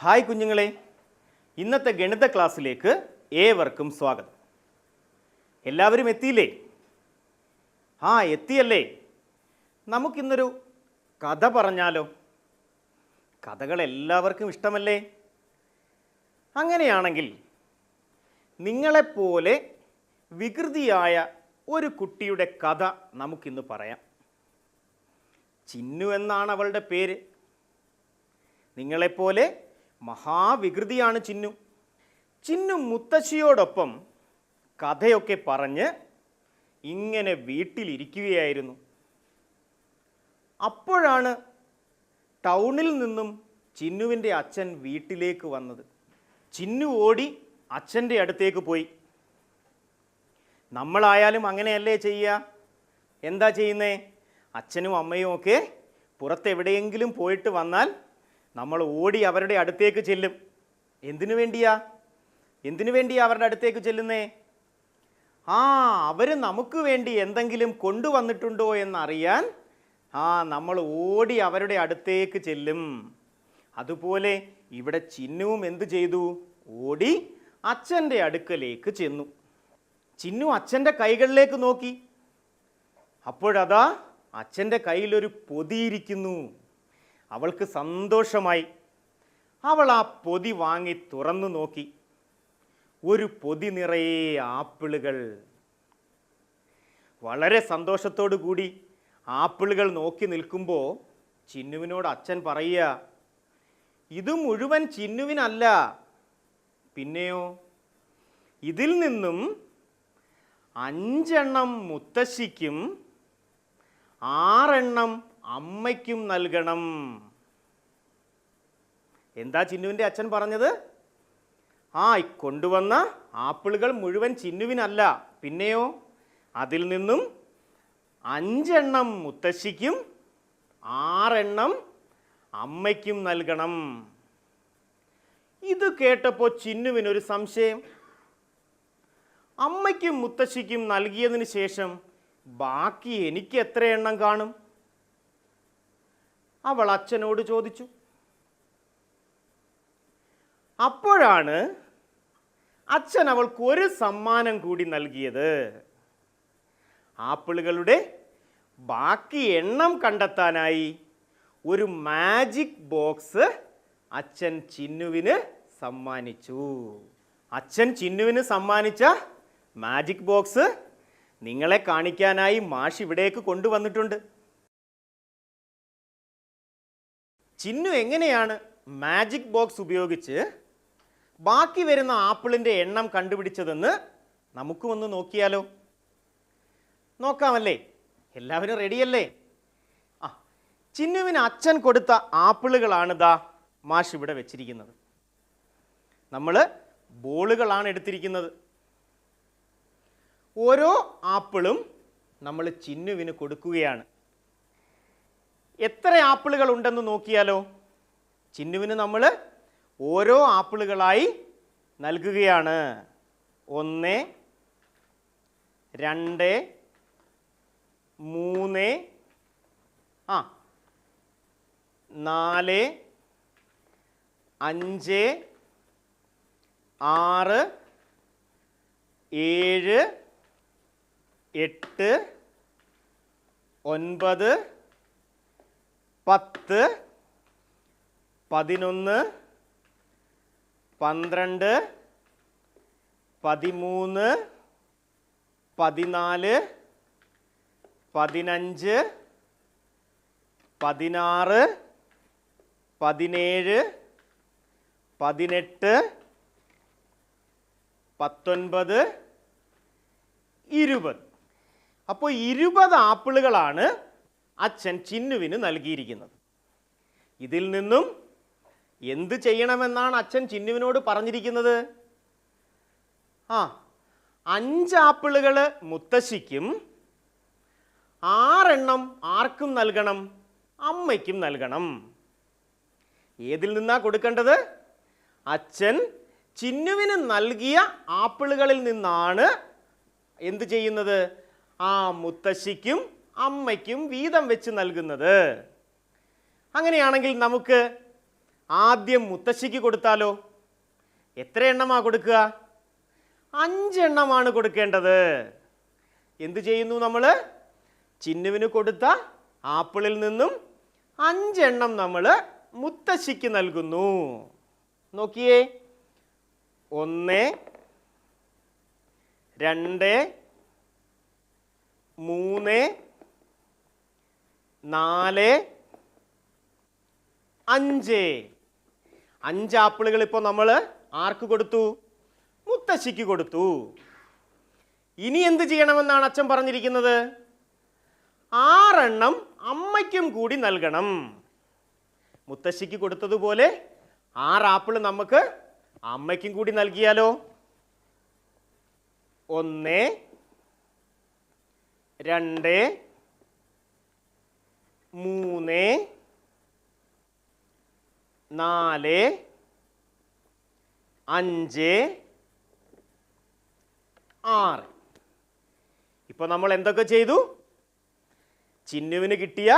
Hi കുഞ്ഞുങ്ങളെ, ഇന്നത്തെ ഗണിത ക്ലാസ്സിലേക്ക് ഏവർക്കും സ്വാഗതം. എല്ലാവരും എത്തിയില്ലേ? എത്തിയല്ലേ? നമുക്കിന്നൊരു കഥ പറഞ്ഞാലോ? കഥകൾ എല്ലാവർക്കും ഇഷ്ടമല്ലേ? അങ്ങനെയാണെങ്കിൽ നിങ്ങളെപ്പോലെ വികൃതിയായ ഒരു കുട്ടിയുടെ കഥ നമുക്കിന്ന് പറയാം. ചിന്നു എന്നാണ് അവളുടെ പേര്. നിങ്ങളെപ്പോലെ മഹാവികൃതിയാണ് ചിന്നു. ചിന്നു മുത്തശ്ശിയോടൊപ്പം കഥയൊക്കെ പറഞ്ഞ് ഇങ്ങനെ വീട്ടിലിരിക്കുകയായിരുന്നു. അപ്പോഴാണ് ടൗണിൽ നിന്നും ചിന്നുവിൻ്റെ അച്ഛൻ വീട്ടിലേക്ക് വന്നത്. ചിന്നു ഓടി അച്ഛൻ്റെ അടുത്തേക്ക് പോയി. നമ്മളായാലും അങ്ങനെയല്ലേ ചെയ്യുക? എന്താ ചെയ്യുന്നേ? അച്ഛനും അമ്മയും ഒക്കെ പുറത്തെവിടെയെങ്കിലും പോയിട്ട് വന്നാൽ നമ്മൾ ഓടി അവരുടെ അടുത്തേക്ക് ചെല്ലും. എന്തിനു വേണ്ടിയാ അവരുടെ അടുത്തേക്ക് ചെല്ലുന്നേ? അവർ നമുക്ക് വേണ്ടി എന്തെങ്കിലും കൊണ്ടുവന്നിട്ടുണ്ടോ എന്നറിയാൻ നമ്മൾ ഓടി അവരുടെ അടുത്തേക്ക് ചെല്ലും. അതുപോലെ ഇവിടെ ചിന്നുവും എന്തു ചെയ്തു? ഓടി അച്ഛൻ്റെ അടുക്കലേക്ക് ചെന്നു. ചിന്നു അച്ഛൻ്റെ കൈകളിലേക്ക് നോക്കി. അപ്പോഴതാ അച്ഛൻ്റെ കയ്യിലൊരു പൊതിയിരിക്കുന്നു. അവൾക്ക് സന്തോഷമായി. അവൾ ആ പൊതി വാങ്ങി തുറന്നു നോക്കി. ഒരു പൊതി നിറയെ ആപ്പിളുകൾ. വളരെ സന്തോഷത്തോടു കൂടി ആപ്പിളുകൾ നോക്കി നിൽക്കുമ്പോൾ ചിന്നുവിനോട് അച്ഛൻ പറയുക, ഇത് മുഴുവൻ ചിന്നുവിനല്ല, പിന്നെയോ ഇതിൽ നിന്നും 5 എണ്ണം മുത്തശ്ശിക്കും 6 എണ്ണം അമ്മയ്ക്കും നൽകണം. എന്താ ചിന്നുവിൻ്റെ അച്ഛൻ പറഞ്ഞത്? കൊണ്ടുവന്ന ആപ്പിളുകൾ മുഴുവൻ ചിന്നുവിനല്ല, പിന്നെയോ അതിൽ നിന്നും 5 എണ്ണം മുത്തശ്ശിക്കും 6 എണ്ണം അമ്മയ്ക്കും നൽകണം. ഇത് കേട്ടപ്പോൾ ചിന്നുവിനൊരു സംശയം. അമ്മയ്ക്കും മുത്തശ്ശിക്കും നൽകിയതിന് ശേഷം ബാക്കി എനിക്ക് എത്ര എണ്ണം കാണും? അവൾ അച്ഛനോട് ചോദിച്ചു. അപ്പോഴാണ് അച്ഛൻ അവൾക്ക് ഒരു സമ്മാനം കൂടി നൽകിയത്. ആപ്പിളുകളുടെ ബാക്കി എണ്ണം കണ്ടെത്താനായി ഒരു മാജിക് ബോക്സ് അച്ഛൻ ചിന്നുവിന് സമ്മാനിച്ചു. അച്ഛൻ ചിന്നുവിന് സമ്മാനിച്ച മാജിക് ബോക്സ് നിങ്ങളെ കാണിക്കാനായി മാഷ് ഇവിടേക്ക് കൊണ്ടുവന്നിട്ടുണ്ട്. ചിന്നു എങ്ങനെയാണ് മാജിക് ബോക്സ് ഉപയോഗിച്ച് ബാക്കി വരുന്ന ആപ്പിളിൻ്റെ എണ്ണം കണ്ടുപിടിച്ചതെന്ന് നമുക്കുമൊന്ന് നോക്കിയാലോ? നോക്കാമല്ലേ? എല്ലാവരും റെഡിയല്ലേ? ചിന്നുവിന് അച്ഛൻ കൊടുത്ത ആപ്പിളുകളാണ് മാഷ് ഇവിടെ വെച്ചിരിക്കുന്നത്. നമ്മൾ ബോളുകളാണ് എടുത്തിരിക്കുന്നത്. ഓരോ ആപ്പിളും നമ്മൾ ചിന്നുവിന് കൊടുക്കുകയാണ്. എത്ര ആപ്പിളുകൾ ഉണ്ടെന്ന് നോക്കിയാലോ? ചിന്നുവിന് നമ്മൾ ഓരോ ആപ്പിളുകളായി നൽകുകയാണ്. 1, 2, 3, 4, 5, 6, 7, 8, 9, 10, 11, 12, 13, 14, 15, 16, 17, 18, 19, 20. അപ്പോൾ 20 ആപ്പിളുകളാണ് അച്ഛൻ ചിന്നുവിന് നൽകിയിരിക്കുന്നത്. ഇതിൽ നിന്നും എന്ത് ചെയ്യണമെന്നാണ് അച്ഛൻ ചിന്നുവിനോട് പറഞ്ഞിരിക്കുന്നത്? 5 ആപ്പിളുകൾ മുത്തശ്ശിക്കും 6 എണ്ണം ആർക്കും നൽകണം? അമ്മയ്ക്കും നൽകണം. ഏതിൽ നിന്നാ കൊടുക്കേണ്ടത്? അച്ഛൻ ചിന്നുവിന് നൽകിയ ആപ്പിളുകളിൽ നിന്നാണ് എന്ത് ചെയ്യുന്നത്? മുത്തശ്ശിക്കും അമ്മയ്ക്കും വീതം വെച്ച് നൽകുന്നത്. അങ്ങനെയാണെങ്കിൽ നമുക്ക് ആദ്യം മുത്തശ്ശിക്ക് കൊടുത്താലോ? എത്ര എണ്ണമാണ് കൊടുക്കുക? 5 എണ്ണമാണ് കൊടുക്കേണ്ടത്. എന്ത് ചെയ്യുന്നു നമ്മൾ? ചിന്നുവിന് കൊടുത്ത ആപ്പിളിൽ നിന്നും 5 എണ്ണം നമ്മൾ മുത്തശ്ശിക്ക് നൽകുന്നു. നോക്കിയേ, 1, 2, 3, 4, 5. 5 ആപ്പിളുകൾ ഇപ്പോൾ നമ്മൾ ആർക്ക് കൊടുത്തു? മുത്തശ്ശിക്ക് കൊടുത്തു. ഇനി എന്ത് ചെയ്യണമെന്നാണ് അച്ഛൻ പറഞ്ഞിരിക്കുന്നത്? 6 എണ്ണം അമ്മയ്ക്കും കൂടി നൽകണം. മുത്തശ്ശിക്ക് കൊടുത്തതുപോലെ 6 ആപ്പിൾ നമുക്ക് അമ്മയ്ക്കും കൂടി നൽകിയാലോ? 1, 2, 3, 4, 5, 6. ഇപ്പോൾ നമ്മൾ എന്തൊക്കെ ചെയ്തു? ചിന്നുവിന് കിട്ടിയ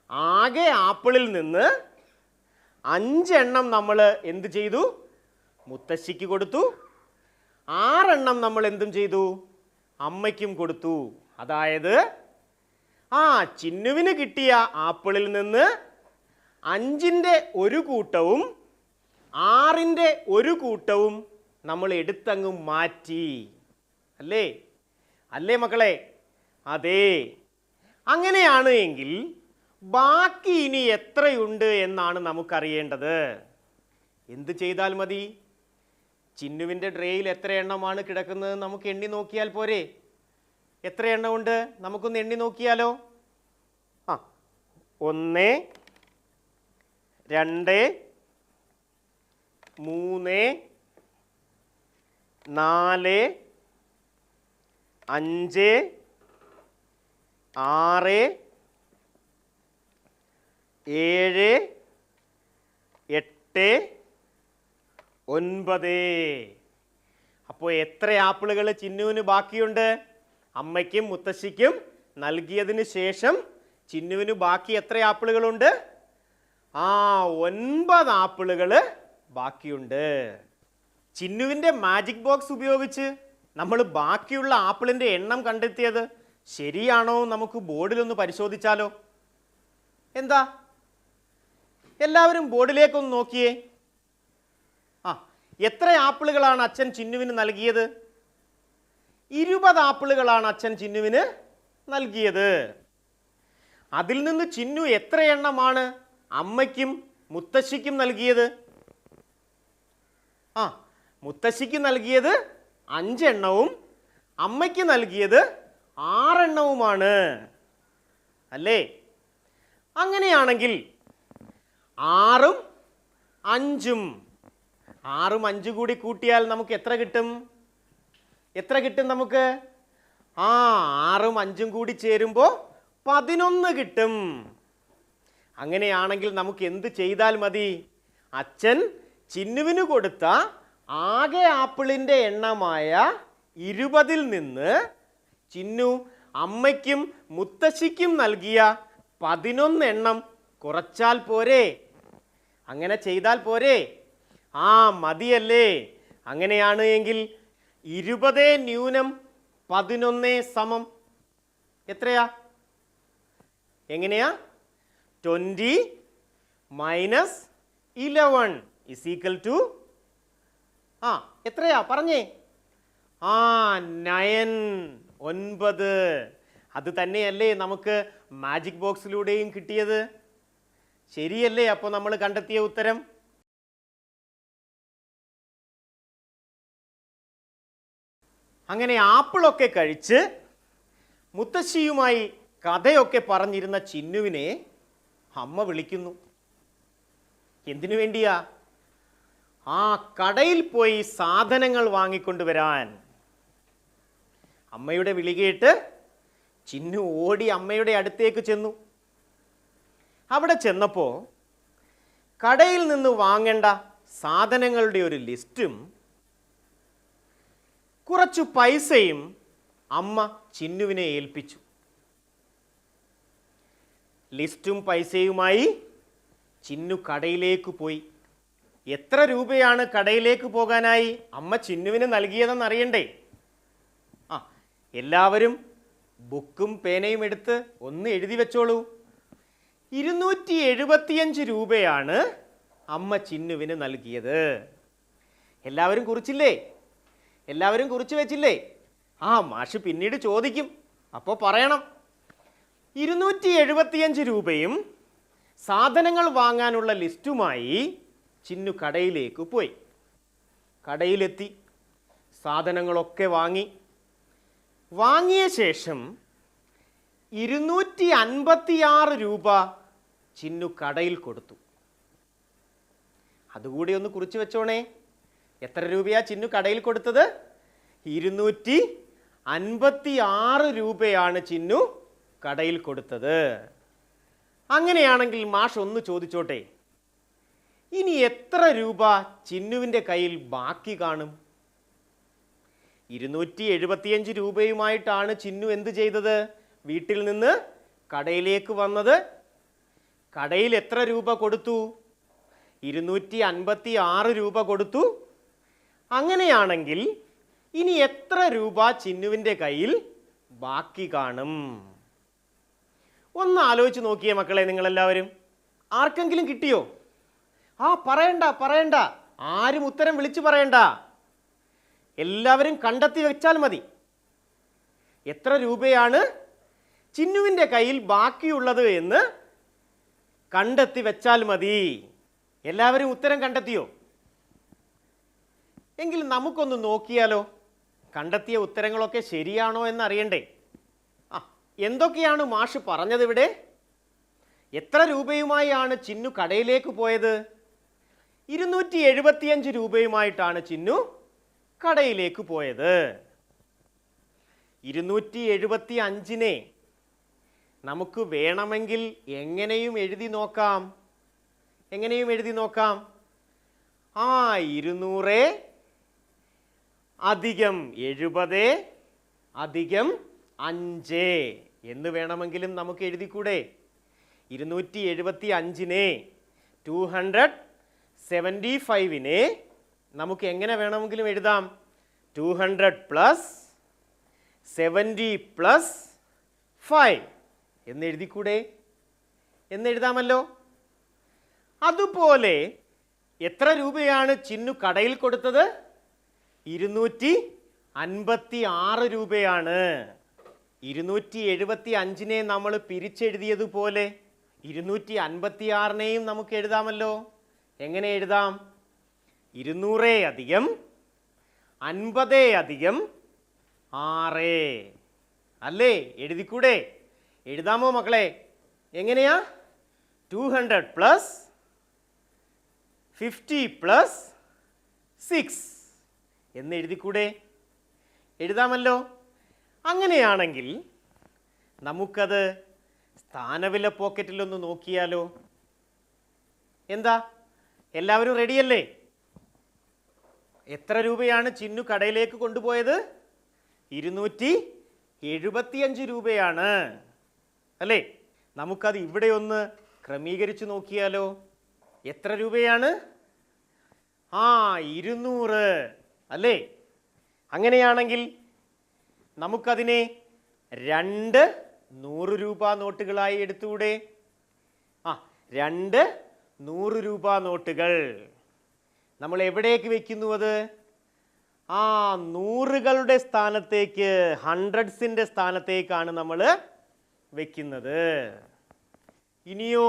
ആകെ ആപ്പിളിൽ നിന്ന് 5 എണ്ണം നമ്മൾ എന്ത് ചെയ്തു? മുത്തശ്ശിക്ക് കൊടുത്തു. 6 എണ്ണം നമ്മൾ എന്തും ചെയ്തു? അമ്മയ്ക്കും കൊടുത്തു. അതായത് ചിന്നുവിന് കിട്ടിയ ആപ്പിളിൽ നിന്ന് 5ൻ്റെ ഒരു കൂട്ടവും 6ൻ്റെ ഒരു കൂട്ടവും നമ്മൾ എടുത്തങ്ങ് മാറ്റി. അല്ലേ അല്ലേ മക്കളെ? അതെ. അങ്ങനെയാണ് എങ്കിൽ ബാക്കി ഇനി എത്രയുണ്ട് എന്നാണ് നമുക്കറിയേണ്ടത്. എന്ത് ചെയ്താൽ മതി? ചിന്നുവിൻ്റെ ട്രേയിൽ എത്ര എണ്ണമാണ് കിടക്കുന്നത് നമുക്ക് എണ്ണി നോക്കിയാൽ പോരെ? എത്ര എണ്ണമുണ്ട് നമുക്കൊന്ന് എണ്ണി നോക്കിയാലോ? 1, 2, 3, 4, 5, 6, 7, 8, 9. അപ്പോൾ എത്ര ആപ്പിളുകൾ ചിന്നുവിന് ബാക്കിയുണ്ട്? അമ്മയ്ക്കും മുത്തശ്ശിക്കും നൽകിയതിന് ശേഷം ചിന്നുവിന് ബാക്കി എത്ര ആപ്പിളുകളുണ്ട്? 9 ആപ്പിളുകൾ ബാക്കിയുണ്ട്. ചിന്നുവിൻ്റെ മാജിക് ബോക്സ് ഉപയോഗിച്ച് നമ്മൾ ബാക്കിയുള്ള ആപ്പിളിൻ്റെ എണ്ണം കണ്ടെത്തിയത് ശരിയാണോ? നമുക്ക് ബോർഡിലൊന്ന് പരിശോധിച്ചാലോ? എന്താ, എല്ലാവരും ബോർഡിലേക്കൊന്ന് നോക്കിയേ. എത്ര ആപ്പിളുകളാണ് അച്ഛൻ ചിന്നുവിന് നൽകിയത്? 20 ആപ്പിളുകളാണ് അച്ഛൻ ചിന്നുവിന് നൽകിയത്. അതിൽ നിന്ന് ചിന്നു എത്ര എണ്ണമാണ് അമ്മയ്ക്കും മുത്തശ്ശിക്കും നൽകിയത്? മുത്തശ്ശിക്ക് നൽകിയത് 5 എണ്ണവും അമ്മയ്ക്ക് നൽകിയത് 6 എണ്ണവുമാണ്. അല്ലേ? അങ്ങനെയാണെങ്കിൽ 6ഉം 5ഉം 6ഉം 5 കൂടി കൂട്ടിയാൽ നമുക്ക് എത്ര കിട്ടും? എത്ര കിട്ടും നമുക്ക്? 6ഉം 5ഉം കൂടി ചേരുമ്പോൾ 11 കിട്ടും. അങ്ങനെയാണെങ്കിൽ നമുക്ക് എന്ത് ചെയ്താൽ മതി? അച്ഛൻ ചിന്നുവിന് കൊടുത്ത ആകെ ആപ്പിളിൻ്റെ എണ്ണമായ 20ൽ നിന്ന് ചിന്നു അമ്മയ്ക്കും മുത്തശ്ശിക്കും നൽകിയ 11 എണ്ണം കുറച്ചാൽ പോരെ? അങ്ങനെ ചെയ്താൽ പോരെ? മതിയല്ലേ? അങ്ങനെയാണ് എങ്കിൽ 20 - 11 സമം എത്രയാ? എങ്ങനെയാ? 20 - 11 is equal to എത്രയാ പറഞ്ഞേ? 9. അത് തന്നെയല്ലേ നമുക്ക് മാജിക് ബോക്സിലൂടെയും കിട്ടിയത്? ശരിയല്ലേ അപ്പോൾ നമ്മൾ കണ്ടെത്തിയ ഉത്തരം? അങ്ങനെ ആപ്പിളൊക്കെ കഴിച്ച് മുത്തശ്ശിയുമായി കഥയൊക്കെ പറഞ്ഞിരുന്ന ചിന്നുവിനെ അമ്മ വിളിക്കുന്നു. എന്തിനു വേണ്ടിയാ? ആ കടയിൽ പോയി സാധനങ്ങൾ വാങ്ങിക്കൊണ്ടുവരാൻ. അമ്മയുടെ വിളി കേട്ട് ചിന്നു ഓടി അമ്മയുടെ അടുത്തേക്ക് ചെന്നു. അവിടെ ചെന്നപ്പോൾ കടയിൽ നിന്ന് വാങ്ങേണ്ട സാധനങ്ങളുടെ ഒരു ലിസ്റ്റും കുറച്ചു പൈസയും അമ്മ ചിന്നുവിനെ ഏൽപ്പിച്ചു. ലിസ്റ്റും പൈസയുമായി ചിന്നു കടയിലേക്ക് പോയി. എത്ര രൂപയാണ് കടയിലേക്ക് പോകാനായി അമ്മ ചിന്നുവിന് നൽകിയതെന്ന് അറിയണ്ടേ? എല്ലാവരും ബുക്കും പേനയും എടുത്ത് ഒന്ന് എഴുതി വെച്ചോളൂ. 275 രൂപയാണ് അമ്മ ചിന്നുവിന് നൽകിയത്. എല്ലാവരും കുറിച്ചില്ലേ? എല്ലാവരും കുറിച്ച് വെച്ചില്ലേ? മാഷ് പിന്നീട് ചോദിക്കും, അപ്പോൾ പറയണം. 275 രൂപയും സാധനങ്ങൾ വാങ്ങാനുള്ള ലിസ്റ്റുമായി ചിന്നു കടയിലേക്ക് പോയി. കടയിലെത്തി സാധനങ്ങളൊക്കെ വാങ്ങിയ ശേഷം 256 രൂപ ചിന്നു കടയിൽ കൊടുത്തു. അതുകൂടി ഒന്ന് കുറിച്ച് വെച്ചോണേ. എത്ര രൂപയാ ചിന്നു കടയിൽ കൊടുത്തത്? 256 രൂപയാണ് ചിന്നു കടയിൽ കൊടുത്തത്. അങ്ങനെയാണെങ്കിൽ മാഷ് ഒന്ന് ചോദിച്ചോട്ടെ, ഇനി എത്ര രൂപ ചിന്നുവിൻ്റെ കയ്യിൽ ബാക്കി കാണും? 275 രൂപയുമായിട്ടാണ് ചിന്നു എന്ത് ചെയ്തത്? വീട്ടിൽ നിന്ന് കടയിലേക്ക് വന്നത്. കടയിൽ എത്ര രൂപ കൊടുത്തു? 256 രൂപ കൊടുത്തു. അങ്ങനെയാണെങ്കിൽ ഇനി എത്ര രൂപ ചിന്നുവിൻ്റെ കയ്യിൽ ബാക്കി കാണും? ഒന്ന് ആലോചിച്ച് നോക്കിയേ മക്കളെ നിങ്ങളെല്ലാവരും. ആർക്കെങ്കിലും കിട്ടിയോ? പറയണ്ട, ആരും ഉത്തരം വിളിച്ചു പറയണ്ട. എല്ലാവരും കണ്ടെത്തി വെച്ചാൽ മതി. എത്ര രൂപയാണ് ചിന്നുവിൻ്റെ കയ്യിൽ ബാക്കിയുള്ളത് എന്ന് കണ്ടെത്തി വെച്ചാൽ മതി. എല്ലാവരും ഉത്തരം കണ്ടെത്തിയോ? എങ്കിൽ നമുക്കൊന്ന് നോക്കിയാലോ, കണ്ടെത്തിയ ഉത്തരങ്ങളൊക്കെ ശരിയാണോ എന്നറിയണ്ടേ? എന്തൊക്കെയാണ് മാഷ് പറഞ്ഞതിവിടെ? എത്ര രൂപയുമായാണ് ചിന്നു കടയിലേക്ക് പോയത്? 275 രൂപയുമായിട്ടാണ് ചിന്നു കടയിലേക്ക് പോയത്. 275നെ നമുക്ക് വേണമെങ്കിൽ എങ്ങനെയും എഴുതി നോക്കാം. 200 അധികം 70 അധികം 5 എന്ന് വേണമെങ്കിലും നമുക്ക് എഴുതിക്കൂടെ? 275നെ 275നെ നമുക്ക് എങ്ങനെ വേണമെങ്കിലും എഴുതാം. 200 + 70 + 5 എന്ന് എഴുതിക്കൂടെ? എന്നെഴുതാമല്ലോ. അതുപോലെ എത്ര രൂപയാണ് ചിന്നു കടയിൽ കൊടുത്തത്? 256 രൂപയാണ്. 275നെ നമ്മൾ പിരിച്ചെഴുതിയതുപോലെ 256നെയും നമുക്ക് എഴുതാമല്ലോ. എങ്ങനെ എഴുതാം? 200 അധികം 50 അധികം 6 അല്ലേ? എഴുതിക്കൂടെ? എഴുതാമോ മക്കളെ? എങ്ങനെയാ? 200 + 50 + 6 എന്ന് എഴുതിക്കൂടെ? എഴുതാമല്ലോ. അങ്ങനെയാണെങ്കിൽ നമുക്കത് സ്ഥാനവില പോക്കറ്റിലൊന്ന് നോക്കിയാലോ? എന്താ, എല്ലാവരും റെഡിയല്ലേ? എത്ര രൂപയാണ് ചിന്നു കടയിലേക്ക് കൊണ്ടുപോയത്? 275 രൂപയാണ് അല്ലേ? നമുക്കത് ഇവിടെ ഒന്ന് ക്രമീകരിച്ച് നോക്കിയാലോ? എത്ര രൂപയാണ്? 200 അല്ലേ? അങ്ങനെയാണെങ്കിൽ നമുക്കതിനെ 2 100 രൂപ നോട്ടുകളായി എടുത്തുകൂടെ? 2 100 രൂപ നോട്ടുകൾ നമ്മൾ എവിടേക്ക് വെക്കുന്നു? അത് ആ നൂറുകളുടെ സ്ഥാനത്തേക്ക്, ഹൺഡ്രഡ്സിൻ്റെ സ്ഥാനത്തേക്കാണ് നമ്മൾ വെക്കുന്നത്. ഇനിയോ,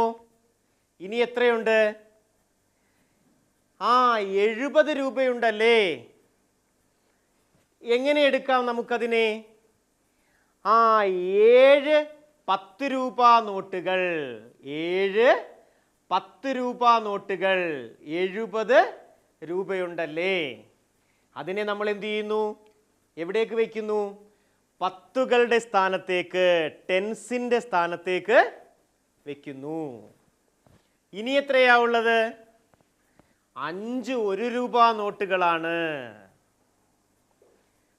ഇനി എത്രയുണ്ട്? 70 രൂപയുണ്ടല്ലേ. എങ്ങനെ എടുക്കാം നമുക്കതിനെ? 7 10 രൂപ നോട്ടുകൾ, 7 10 രൂപ നോട്ടുകൾ 70 രൂപയുണ്ടല്ലേ. അതിനെ നമ്മൾ എന്ത് ചെയ്യുന്നു? എവിടേക്ക് വയ്ക്കുന്നു? പത്തുകളുടെ സ്ഥാനത്തേക്ക്, ടെൻസിൻ്റെ സ്ഥാനത്തേക്ക് വയ്ക്കുന്നു. ഇനി എത്രയാ ഉള്ളത്? 5 1 രൂപ നോട്ടുകളാണ്.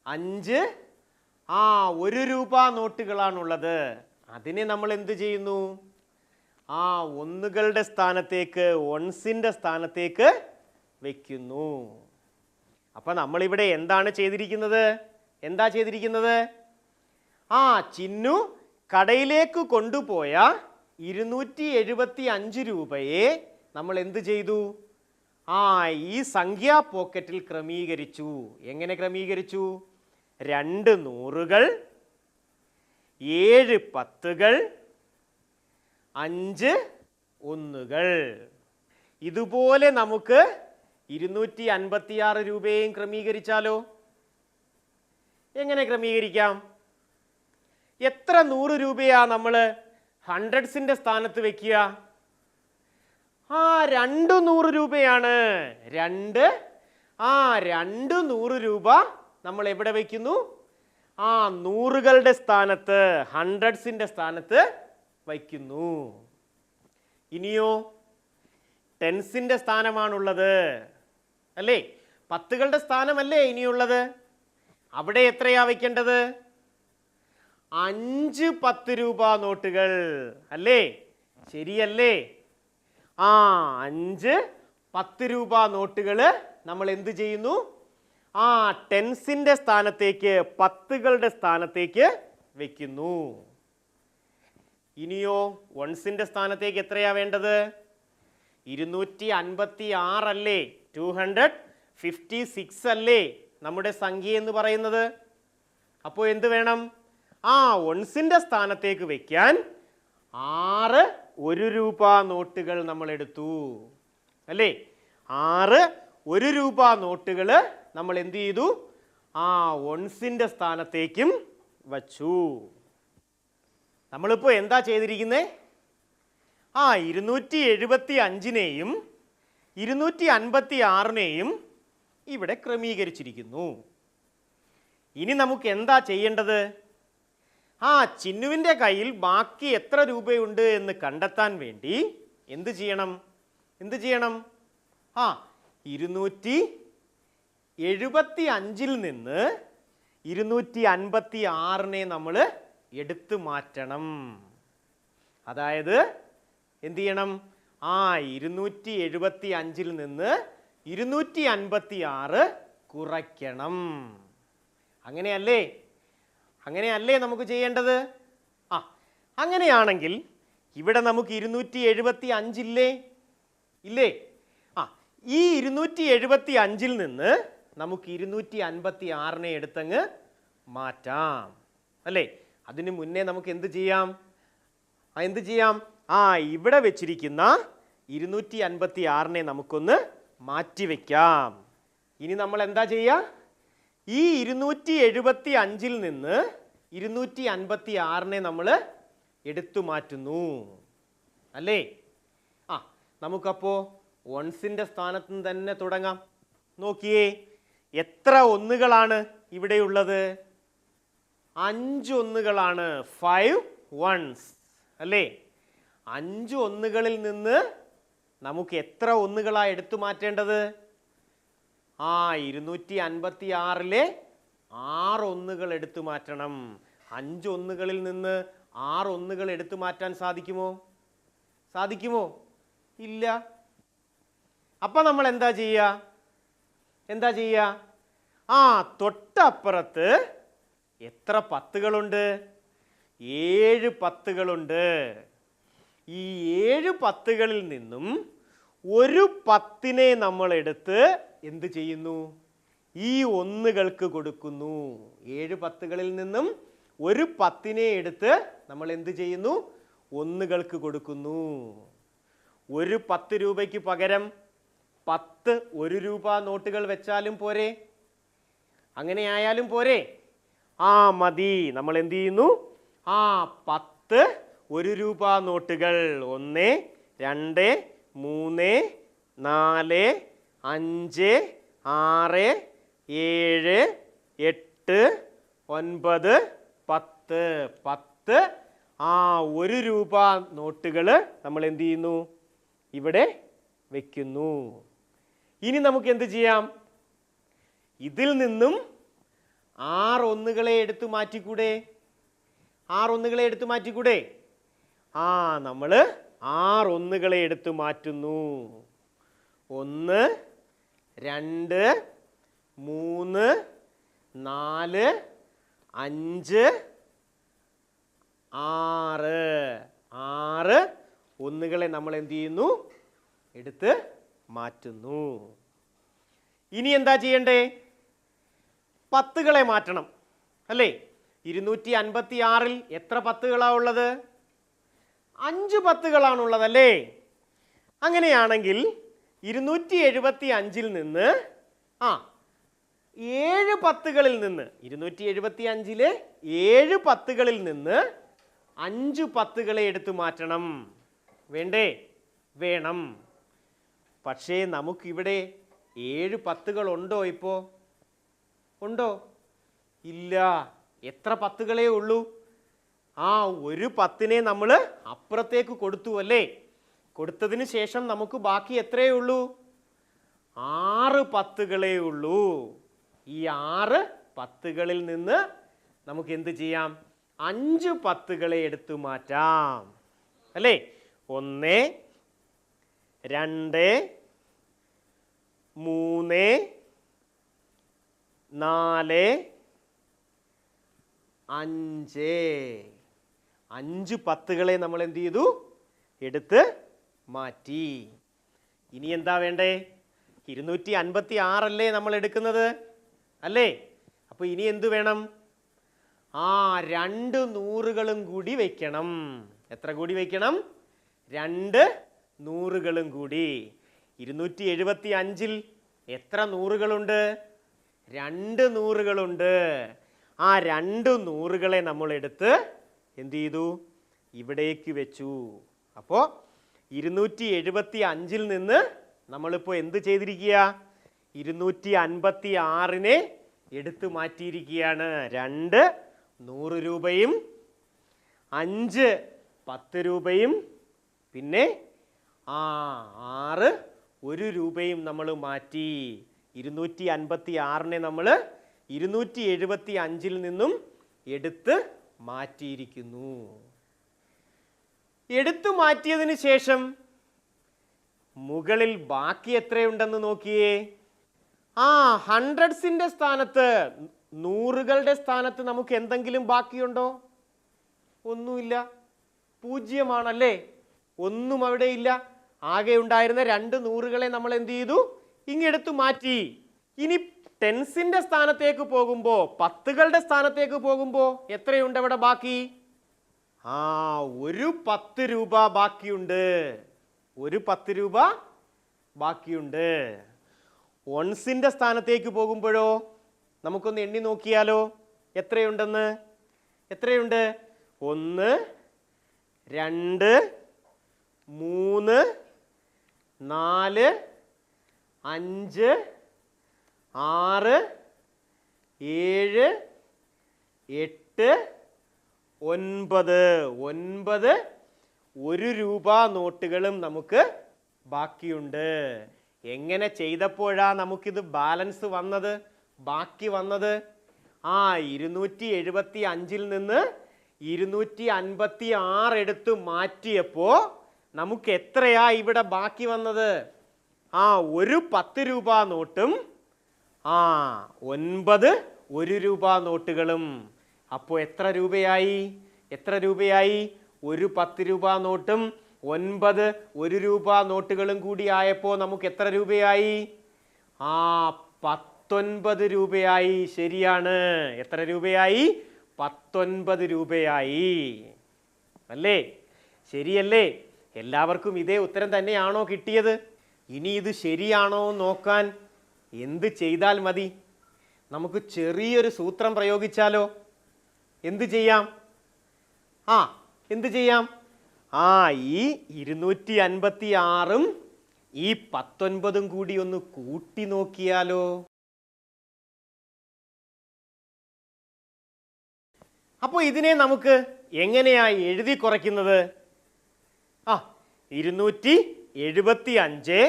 5 1 രൂപ നോട്ടുകളാണുള്ളത്. അതിനെ നമ്മൾ എന്ത് ചെയ്യുന്നു? ഒന്നുകളുടെ സ്ഥാനത്തേക്ക്, ഒൺസിൻ്റെ സ്ഥാനത്തേക്ക് വയ്ക്കുന്നു. അപ്പം നമ്മളിവിടെ എന്താണ് ചെയ്തിരിക്കുന്നത്? എന്താ ചെയ്തിരിക്കുന്നത്? ചിന്നു കടയിലേക്ക് കൊണ്ടുപോയ 275 രൂപയെ നമ്മൾ എന്ത് ചെയ്തു? ഈ സംഖ്യാ പോക്കറ്റിൽ ക്രമീകരിച്ചു. എങ്ങനെ ക്രമീകരിച്ചു? 2 നൂറുകൾ, 7 പത്തുകൾ, 5 ഒന്നുകൾ. ഇതുപോലെ നമുക്ക് 256 രൂപയും ക്രമീകരിച്ചാലോ? എങ്ങനെ ക്രമീകരിക്കാം? എത്ര 100 രൂപയാ നമ്മൾ ഹൺഡ്രഡ്സിൻ്റെ സ്ഥാനത്ത് വെക്കുക? 2 100 രൂപയാണ്. 2 100 രൂപ നമ്മൾ എവിടെ വയ്ക്കുന്നു? നൂറുകളുടെ സ്ഥാനത്ത്, ഹൺഡ്രഡ്സിൻ്റെ സ്ഥാനത്ത് വയ്ക്കുന്നു. ഇനിയോ ടെൻസിൻ്റെ സ്ഥാനമാണുള്ളത് അല്ലേ? പത്തുകളുടെ സ്ഥാനമല്ലേ ഇനിയുള്ളത്? അവിടെ എത്രയാ വയ്ക്കേണ്ടത്? 5 10 രൂപ നോട്ടുകൾ അല്ലേ? ശരിയല്ലേ? 5 10 രൂപ നോട്ടുകൾ നമ്മൾ എന്ത് ചെയ്യുന്നു? ടെൻസിൻ്റെ സ്ഥാനത്തേക്ക്, പത്തുകളുടെ സ്ഥാനത്തേക്ക് വയ്ക്കുന്നു. ഇനിയോ വൺസിൻ്റെ സ്ഥാനത്തേക്ക് എത്രയാ വേണ്ടത്? 256 അല്ലേ? 256 അല്ലേ നമ്മുടെ സംഖ്യ എന്ന് പറയുന്നത്? അപ്പോൾ എന്ത് വേണം? ഒൺസിൻ്റെ സ്ഥാനത്തേക്ക് വയ്ക്കാൻ 6 1 രൂപ നോട്ടുകൾ നമ്മൾ എടുത്തു അല്ലേ? 6 1 രൂപ നോട്ടുകൾ നമ്മൾ എന്ത് ചെയ്തു? ഒൺസിൻ്റെ സ്ഥാനത്തേക്കും വച്ചു. നമ്മളിപ്പോൾ എന്താ ചെയ്തിരിക്കുന്നത്? 275നെയും 256നെയും ഇവിടെ ക്രമീകരിച്ചിരിക്കുന്നു. ഇനി നമുക്ക് എന്താ ചെയ്യേണ്ടത്? ചിന്നുവിൻ്റെ കയ്യിൽ ബാക്കി എത്ര രൂപയുണ്ട് എന്ന് കണ്ടെത്താൻ വേണ്ടി എന്ത് ചെയ്യണം? 275ൽ നിന്ന് 256നെ നമ്മൾ എടുത്തു മാറ്റണം. അതായത് എന്ത് ചെയ്യണം? 275ൽ നിന്ന് 256 കുറയ്ക്കണം. അങ്ങനെയല്ലേ നമുക്ക് ചെയ്യേണ്ടത്? അങ്ങനെയാണെങ്കിൽ ഇവിടെ നമുക്ക് 275 ഇല്ലേ? ഈ 275ൽ നിന്ന് നമുക്ക് 256നെ എടുത്തങ്ങ് മാറ്റാം അല്ലേ? അതിന് മുന്നേ നമുക്ക് എന്ത് ചെയ്യാം? ഇവിടെ വെച്ചിരിക്കുന്ന 256നെ നമുക്കൊന്ന് മാറ്റിവെക്കാം. ഇനി നമ്മൾ എന്താ ചെയ്യുക? ഈ 275ൽ നിന്ന് 256നെ നമ്മൾ എടുത്തു മാറ്റുന്നു അല്ലേ? നമുക്കപ്പോൾ വൺസിൻ്റെ സ്ഥാനത്ത് നിന്ന് തന്നെ തുടങ്ങാം. നോക്കിയേ, എത്ര ഒന്നുകളാണ് ഇവിടെയുള്ളത്? 5 ഒന്നുകളാണ്. 5 ones അല്ലേ? 5 ഒന്നുകളിൽ നിന്ന് നമുക്ക് എത്ര ഒന്നുകളാണ് എടുത്തു മാറ്റേണ്ടത്? 256ലെ 6 ഒന്നുകൾ എടുത്തു മാറ്റണം. 5 ഒന്നുകളിൽ നിന്ന് 6 ഒന്നുകൾ എടുത്തു മാറ്റാൻ സാധിക്കുമോ? ഇല്ല. അപ്പം നമ്മൾ എന്താ ചെയ്യുക? തൊട്ടപ്പുറത്ത് എത്ര പത്തുകളുണ്ട്? 7 പത്തുകളുണ്ട്. ഈ 7 പത്തുകളിൽ നിന്നും ഒരു 10നെ നമ്മൾ എടുത്ത് എന്ത് ചെയ്യുന്നു? ഈ ഒന്നുകൾക്ക് കൊടുക്കുന്നു. 7 പത്തുകളിൽ നിന്നും ഒരു 10നെ എടുത്ത് നമ്മൾ എന്ത് ചെയ്യുന്നു? ഒന്നുകൾക്ക് കൊടുക്കുന്നു. ഒരു 10 രൂപയ്ക്ക് പകരം 10 1 രൂപ നോട്ടുകൾ വെച്ചാലും പോരെ? അങ്ങനെ ആയാലും പോരെ? മതി. നമ്മൾ എന്ത് ചെയ്യുന്നു? 10 1 രൂപ നോട്ടുകൾ 1 2 3 4 5 6 7 8 9 10 10 1 രൂപ നോട്ടുകൾ നമ്മൾ എന്ത് ചെയ്യുന്നു? ഇവിടെ വെക്കുന്നു. ഇനി നമുക്ക് എന്ത് ചെയ്യാം? ഇതിൽ നിന്നും 6 ഒന്നുകളെ എടുത്തു മാറ്റിക്കൂടെ? 6 ഒന്നുകളെ എടുത്തു മാറ്റിക്കൂടെ? നമ്മൾ 6 ഒന്നുകളെ എടുത്തു മാറ്റുന്നു. 1 2 3 4 5 6 ഒന്നുകളെ നമ്മൾ എന്ത് ചെയ്യുന്നു? എടുത്ത് മാറ്റുന്നു. ഇനി എന്താ ചെയ്യണ്ടേ? പത്തുകളെ മാറ്റണം അല്ലേ? 256-ൽ എത്ര പത്തുകളാണ് ഉള്ളത്? 5 പത്തുകളാണുള്ളതല്ലേ? അങ്ങനെയാണെങ്കിൽ 275-ൽ നിന്ന് 7 പത്തുകളിൽ നിന്ന് 275-ലെ 7 പത്തുകളിൽ നിന്ന് 5 പത്തുകളെ എടുത്തു മാറ്റണം. വേണ്ടേ? വേണം. പക്ഷേ നമുക്കിവിടെ 7 പത്തുകൾ ഉണ്ടോ? ഇപ്പോൾ ഉണ്ടോ? ഇല്ല. എത്ര പത്തുകളേ ഉള്ളൂ? ഒരു 10നെ നമ്മൾ അപ്പുറത്തേക്ക് കൊടുത്തു അല്ലേ? കൊടുത്തതിന് ശേഷം നമുക്ക് ബാക്കി എത്രയേ ഉള്ളൂ? 6 പത്തുകളേ ഉള്ളൂ. ഈ 6 പത്തുകളിൽ നിന്ന് നമുക്ക് എന്ത് ചെയ്യാം? 5 പത്തുകളെ എടുത്തു മാറ്റാം അല്ലേ? 1 2 3 4 5 പത്തുകളെ നമ്മൾ എന്ത് ചെയ്തു? എടുത്ത് മാറ്റി. ഇനി എന്താ വേണ്ടേ? 256 അല്ലേ നമ്മൾ എടുക്കുന്നത് അല്ലേ? അപ്പോൾ ഇനി എന്ത് വേണം? 2 നൂറുകളും കൂടി വയ്ക്കണം. എത്ര കൂടി വയ്ക്കണം? 2 നൂറുകളും കൂടി. 275-ൽ എത്ര നൂറുകളുണ്ട്? 2 നൂറുകളുണ്ട്. 2 നൂറുകളെ നമ്മൾ എടുത്ത് എന്ത് ചെയ്തു? ഇവിടേക്ക് വെച്ചു. അപ്പോൾ 275-ൽ നിന്ന് നമ്മളിപ്പോൾ എന്ത് ചെയ്തിരിക്കുക? 256-നെ എടുത്തു മാറ്റിയിരിക്കുകയാണ്. 2 100 രൂപയും 5 10 രൂപയും പിന്നെ 6 1 രൂപയും നമ്മൾ മാറ്റി. 256-നെ നമ്മൾ 275-ൽ നിന്നും എടുത്ത് മാറ്റിയിരിക്കുന്നു. എടുത്തു മാറ്റിയതിന് ശേഷം മുകളിൽ ബാക്കി എത്രയുണ്ടെന്ന് നോക്കിയേ. ഹൺഡ്രഡ്സിന്റെ സ്ഥാനത്ത്, നൂറുകളുടെ സ്ഥാനത്ത് നമുക്ക് എന്തെങ്കിലും ബാക്കിയുണ്ടോ? ഒന്നുമില്ല. 0 ഒന്നും അവിടെ ഇല്ല. ആകെ ഉണ്ടായിരുന്ന 2 നൂറുകളെ നമ്മൾ എന്ത് ചെയ്തു? ഇങ്ങെടുത്തു മാറ്റി. ഇനി ടെൻസിന്റെ സ്ഥാനത്തേക്ക് പോകുമ്പോ, പത്തുകളുടെ സ്ഥാനത്തേക്ക് പോകുമ്പോ എത്രയുണ്ട് അവിടെ ബാക്കി? ഒരു 10 രൂപ ബാക്കിയുണ്ട്. ഒരു 10 രൂപ ബാക്കിയുണ്ട്. ഒൺസിന്റെ സ്ഥാനത്തേക്ക് പോകുമ്പോഴോ നമുക്കൊന്ന് എണ്ണി നോക്കിയാലോ എത്രയുണ്ടെന്ന്? എത്രയുണ്ട്? 1 2 3 4 5 6 7 8 9 1 രൂപ നോട്ടുകളും നമുക്ക് ബാക്കിയുണ്ട്. എങ്ങനെ ചെയ്തപ്പോഴാ നമുക്കിത് ബാലൻസ് വന്നത്, ബാക്കി വന്നത്? 275-ൽ നിന്ന് 256 എടുത്ത് മാറ്റിയപ്പോൾ നമുക്ക് എത്രയാ ഇവിടെ ബാക്കി വന്നത്? ഒരു 10 രൂപ നോട്ടും 9 1 രൂപ നോട്ടുകളും. അപ്പോൾ എത്ര രൂപയായി? എത്ര രൂപയായി? ഒരു 10 രൂപ നോട്ടും 9 1 രൂപ നോട്ടുകളും കൂടി ആയപ്പോൾ നമുക്ക് എത്ര രൂപയായി? 10 19 രൂപയായി. ശരിയാണ്. എത്ര രൂപയായി? 19 രൂപയായി അല്ലേ? ശരിയല്ലേ? എല്ലാവർക്കും ഇതേ ഉത്തരം തന്നെയാണോ കിട്ടിയത്? ഇനി ഇത് ശരിയാണോ നോക്കാൻ എന്ത് ചെയ്താൽ മതി? നമുക്ക് ചെറിയൊരു സൂത്രം പ്രയോഗിച്ചാലോ? എന്ത് ചെയ്യാം? എന്ത് ചെയ്യാം? ഈ 256ഉം ഈ 19ഉം കൂടി ഒന്ന് കൂട്ടി നോക്കിയാലോ? അപ്പോൾ ഇതിനെ നമുക്ക് എങ്ങനെയാ എഴുതി കുറയ്ക്കുന്നത്? 275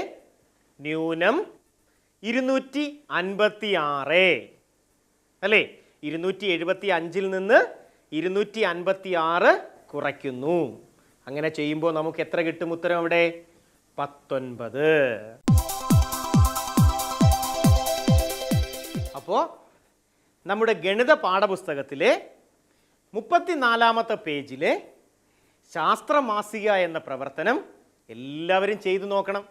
ന്യൂനം 256 അല്ലേ? 275ൽ നിന്ന് 256 കുറയ്ക്കുന്നു. അങ്ങനെ ചെയ്യുമ്പോൾ നമുക്ക് എത്ര കിട്ടും ഉത്തരം? അവിടെ 19. അപ്പോൾ നമ്മുടെ ഗണിത പാഠപുസ്തകത്തിലെ 34ാമത്തെ പേജിലെ ശാസ്ത്രമാസിക എന്ന പ്രവർത്തനം എല്ലാവരും ചെയ്തു നോക്കണം.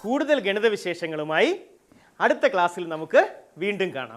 കൂടുതൽ ഗണിത വിശേഷങ്ങളുമായി അടുത്ത ക്ലാസ്സിൽ നമുക്ക് വീണ്ടും കാണാം.